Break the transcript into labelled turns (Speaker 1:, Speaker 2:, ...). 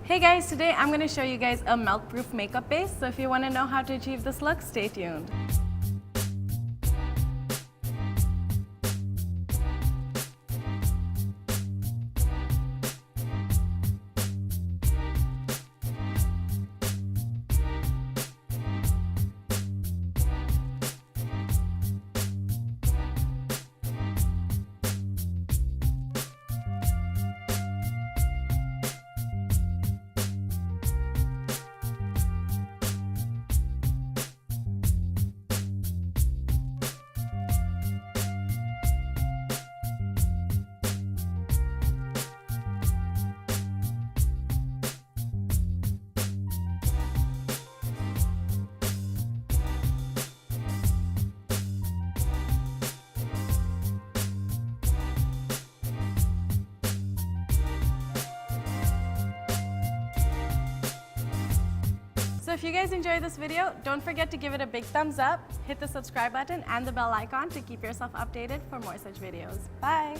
Speaker 1: Hey guys, today I'm going to show you guys a melt-proof makeup base. So if you want to know how to achieve this look, stay tuned. So if you guys enjoyed this video, don't forget to give it a big thumbs up, hit the subscribe button and the bell icon to keep yourself updated for more such videos. Bye!